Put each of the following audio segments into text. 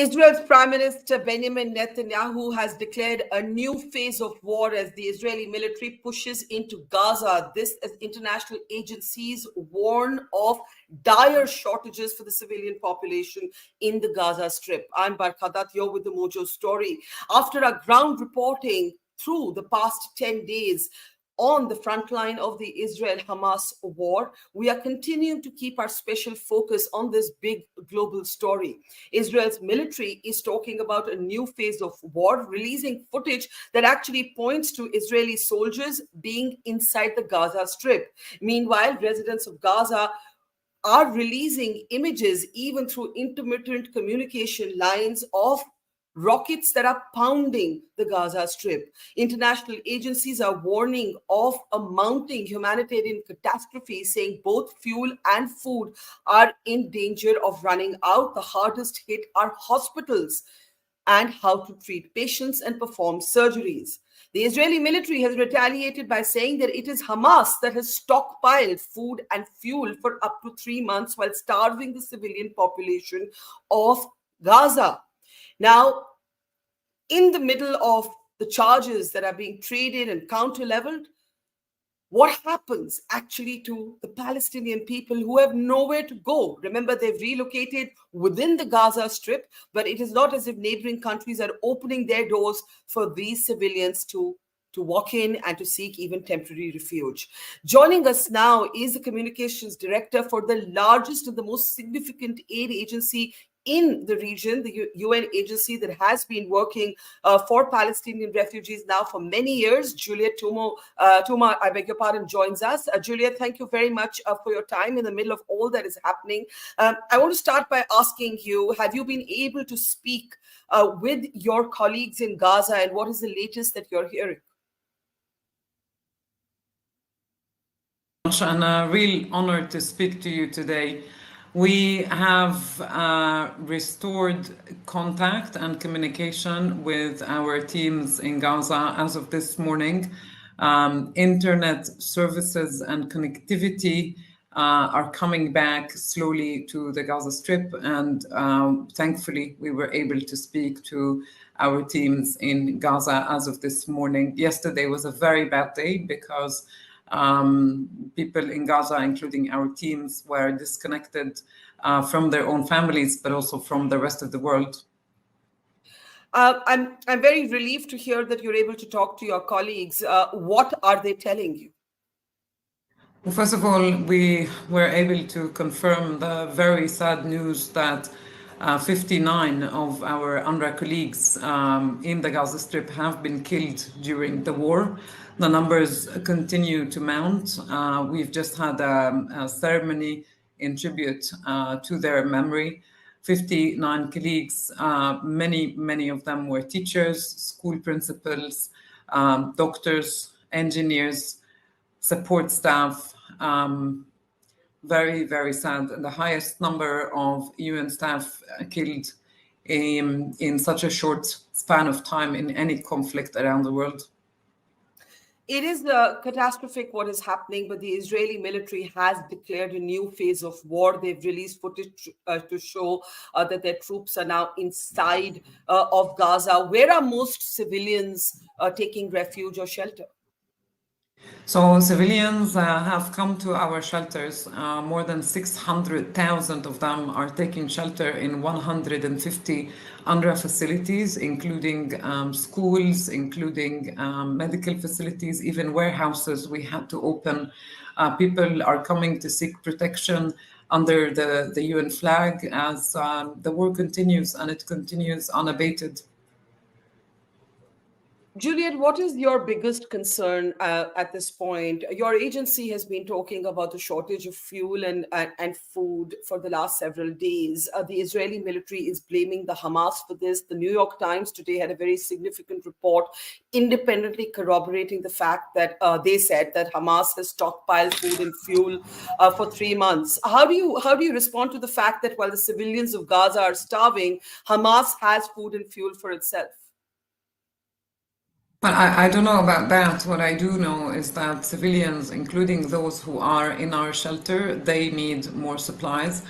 Israel's Prime Minister Benjamin Netanyahu has declared a new phase of war as the Israeli military pushes into Gaza. This as international agencies warn of dire shortages for the civilian population in the Gaza Strip. I'm Barkadat, you're with the Mojo story. After our ground reporting through the past 10 days, on the front line of the Israel-Hamas war, we are continuing to keep our special focus on this big global story. Israel's military is talking about a new phase of war, releasing footage that actually points to Israeli soldiers being inside the Gaza Strip. Meanwhile, residents of Gaza are releasing images, even through intermittent communication lines, of rockets that are pounding the Gaza Strip. International agencies are warning of a mounting humanitarian catastrophe, saying both fuel and food are in danger of running out. The hardest hit are hospitals and how to treat patients and perform surgeries. The Israeli military has retaliated by saying that it is Hamas that has stockpiled food and fuel for up to 3 months while starving the civilian population of Gaza. Now, in the middle of the charges that are being traded and counter-leveled, what happens actually to the Palestinian people who have nowhere to go? Remember, they've relocated within the Gaza Strip, but it is not as if neighboring countries are opening their doors for these civilians to walk in and to seek even temporary refuge. Joining us now is the communications director for the largest and the most significant aid agency in the region, the UN agency that has been working for Palestinian refugees now for many years. Juliet Touma, I beg your pardon, joins us. Juliet, thank you very much for your time in the middle of all that is happening. I want to start by asking you, have you been able to speak with your colleagues in Gaza, and what is the latest that you're hearing? And a real honor to speak to you today. We have restored contact and communication with our teams in Gaza as of this morning. Internet services and connectivity are coming back slowly to the Gaza Strip, and thankfully we were able to speak to our teams in Gaza as of this morning. Yesterday was a very bad day because people in Gaza, including our teams, were disconnected from their own families, but also from the rest of the world. I'm very relieved to hear that you're able to talk to your colleagues. What are they telling you? Well, first of all, we were able to confirm the very sad news that 59 of our UNRWA colleagues in the Gaza Strip have been killed during the war. The numbers continue to mount. We've just had a ceremony in tribute to their memory. 59 colleagues, many of them were teachers, school principals, doctors, engineers, support staff. Very, very sad. The highest number of UN staff killed in such a short span of time in any conflict around the world. It is catastrophic what is happening, but the Israeli military has declared a new phase of war. They've released footage to show that their troops are now inside of Gaza. Where are most civilians taking refuge or shelter? So civilians have come to our shelters. More than 600,000 of them are taking shelter in 150 UNRWA facilities, including schools, including medical facilities, even warehouses we had to open. People are coming to seek protection under the UN flag as the war continues, and it continues unabated. Juliet, what is your biggest concern at this point? Your agency has been talking about the shortage of fuel and food for the last several days. The Israeli military is blaming the Hamas for this. The New York Times today had a very significant report independently corroborating the fact that they said that Hamas has stockpiled food and fuel for 3 months. How do you respond to the fact that while the civilians of Gaza are starving, Hamas has food and fuel for itself? Well, I don't know about that. What I do know is that civilians, including those who are in our shelter, they need more supplies.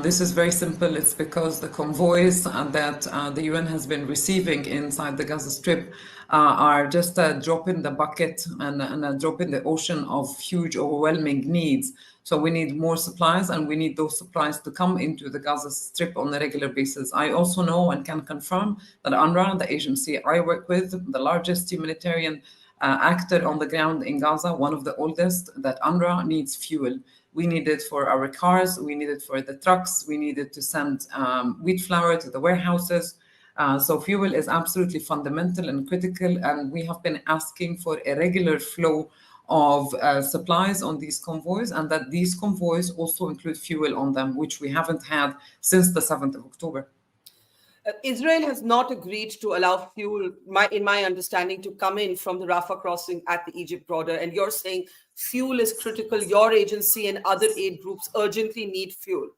This is very simple. It's because the convoys that the UN has been receiving inside the Gaza Strip are just a drop in the bucket and a drop in the ocean of huge, overwhelming needs. So we need more supplies, and we need those supplies to come into the Gaza Strip on a regular basis. I also know and can confirm that UNRWA, the agency I work with, the largest humanitarian actor on the ground in Gaza, one of the oldest, that UNRWA needs fuel. We need it for our cars, we need it for the trucks, we need it to send wheat flour to the warehouses. So fuel is absolutely fundamental and critical, and we have been asking for a regular flow of supplies on these convoys, and that these convoys also include fuel on them, which we haven't had since the 7th of October. Israel has not agreed to allow fuel, in my understanding, to come in from the Rafah crossing at the Egypt border. And you're saying fuel is critical. Your agency and other aid groups urgently need fuel.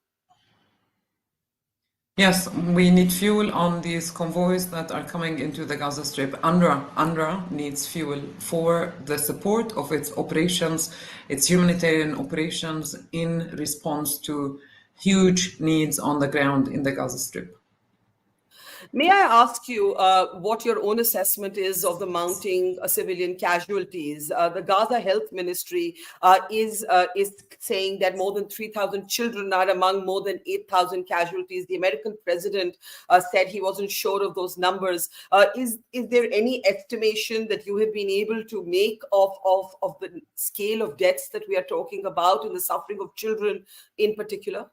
Yes, we need fuel on these convoys that are coming into the Gaza Strip. UNRWA needs fuel for the support of its operations, its humanitarian operations in response to huge needs on the ground in the Gaza Strip. May I ask you what your own assessment is of the mounting civilian casualties? The Gaza Health Ministry is saying that more than 3,000 children are among more than 8,000 casualties. The American president said he wasn't sure of those numbers. Is there any estimation that you have been able to make of the scale of deaths that we are talking about and the suffering of children in particular?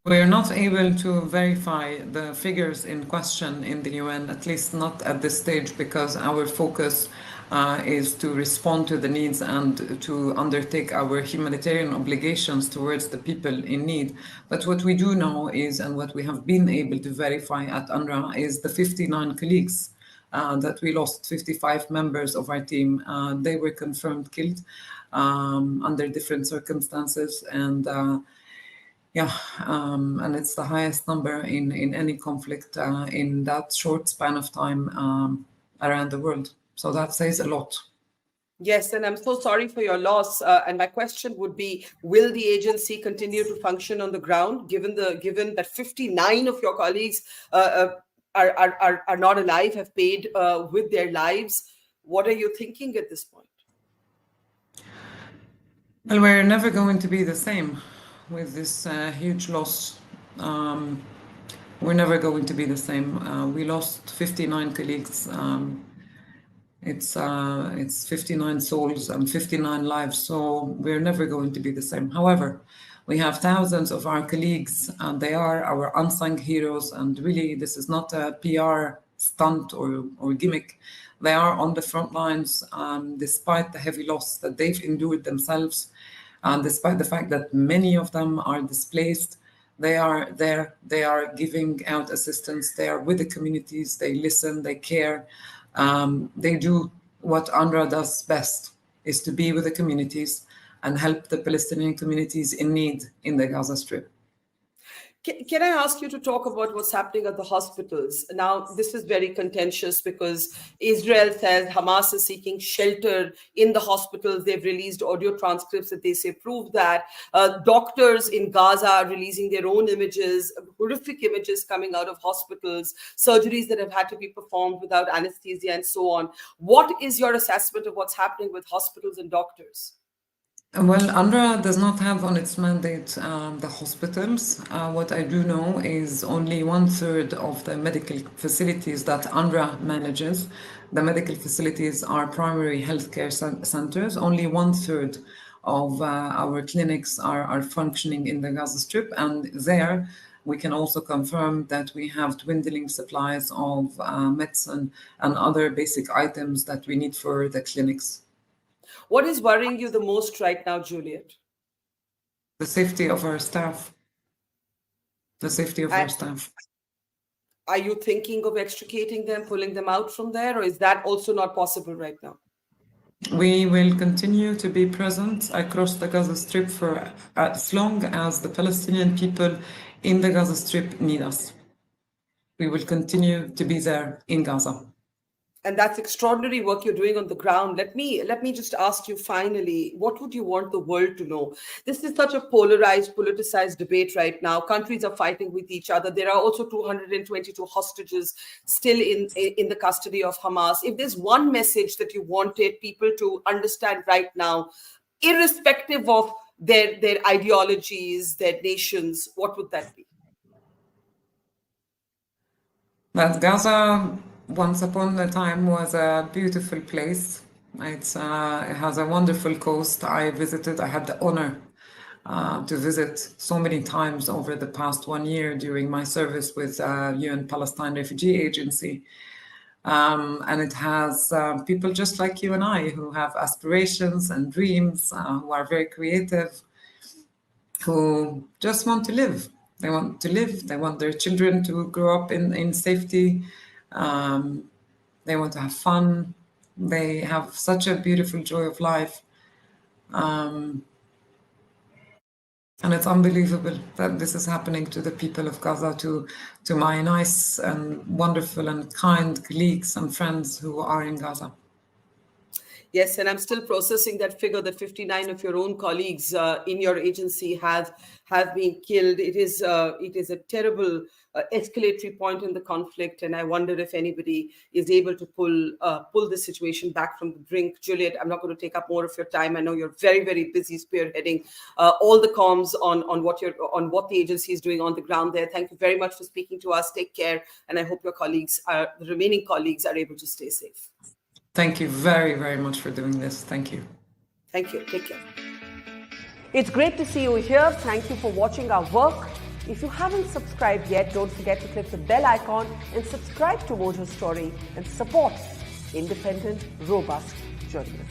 We're not able to verify the figures in question in the UN, at least not at this stage, because our focus is to respond to the needs and to undertake our humanitarian obligations towards the people in need. But what we do know is, and what we have been able to verify at UNRWA, is the 59 colleagues that we lost, 55 members of our team. They were confirmed killed under different circumstances, and and it's the highest number in any conflict in that short span of time around the world. So that says a lot. Yes, and I'm so sorry for your loss. And my question would be: will the agency continue to function on the ground, given that 59 of your colleagues are not alive, have paid with their lives? What are you thinking at this point? Well, we're never going to be the same. With this huge loss, we're never going to be the same. We lost 59 colleagues. It's 59 souls and 59 lives, so we're never going to be the same. However, we have thousands of our colleagues, and they are our unsung heroes, and really this is not a PR stunt or gimmick. They are on the front lines despite the heavy loss that they've endured themselves. And despite the fact that many of them are displaced, they are there, they are giving out assistance, they are with the communities, they listen, they care. They do what UNRWA does best, is to be with the communities and help the Palestinian communities in need in the Gaza Strip. Can I ask you to talk about what's happening at the hospitals? Now, this is very contentious because Israel says Hamas is seeking shelter in the hospitals. They've released audio transcripts that they say prove that. Doctors in Gaza are releasing their own images, horrific images coming out of hospitals, surgeries that have had to be performed without anesthesia and so on. What is your assessment of what's happening with hospitals and doctors? Well, UNRWA does not have on its mandate the hospitals. What I do know is only 1/3 of the medical facilities that UNRWA manages. The medical facilities are primary healthcare centers. Only 1/3 of our clinics are functioning in the Gaza Strip, and there we can also confirm that we have dwindling supplies of medicine and other basic items that we need for the clinics. What is worrying you the most right now, Juliet? The safety of our staff. The safety of our staff. Are you thinking of extricating them, pulling them out from there, or is that also not possible right now? We will continue to be present across the Gaza Strip for as long as the Palestinian people in the Gaza Strip need us. We will continue to be there in Gaza. And that's extraordinary work you're doing on the ground. Let me just ask you finally, what would you want the world to know? This is such a polarized, politicized debate right now. Countries are fighting with each other. There are also 222 hostages still in the custody of Hamas. If there's one message that you wanted people to understand right now, irrespective of their ideologies, their nations, what would that be? That Gaza, once upon a time, was a beautiful place. It has a wonderful coast. I had the honor to visit so many times over the past 1 year during my service with UN Palestine Refugee Agency. And it has people just like you and I who have aspirations and dreams, who are very creative, who just want to live. They want to live. They want their children to grow up in safety. They want to have fun. They have such a beautiful joy of life. And it's unbelievable that this is happening to the people of Gaza, to my nice and wonderful and kind colleagues and friends who are in Gaza. Yes, and I'm still processing that figure that 59 of your own colleagues in your agency have been killed. It is a terrible escalatory point in the conflict, and I wonder if anybody is able to pull the situation back from the brink. Juliet, I'm not going to take up more of your time. I know you're very, very busy spearheading all the comms on what the agency is doing on the ground there. Thank you very much for speaking to us. Take care, and I hope your the remaining colleagues, are able to stay safe. Thank you very, very much for doing this. Thank you. Thank you. Take care. It's great to see you here. Thank you for watching our work. If you haven't subscribed yet, don't forget to click the bell icon and subscribe to Mojo Story and support independent, robust journalism.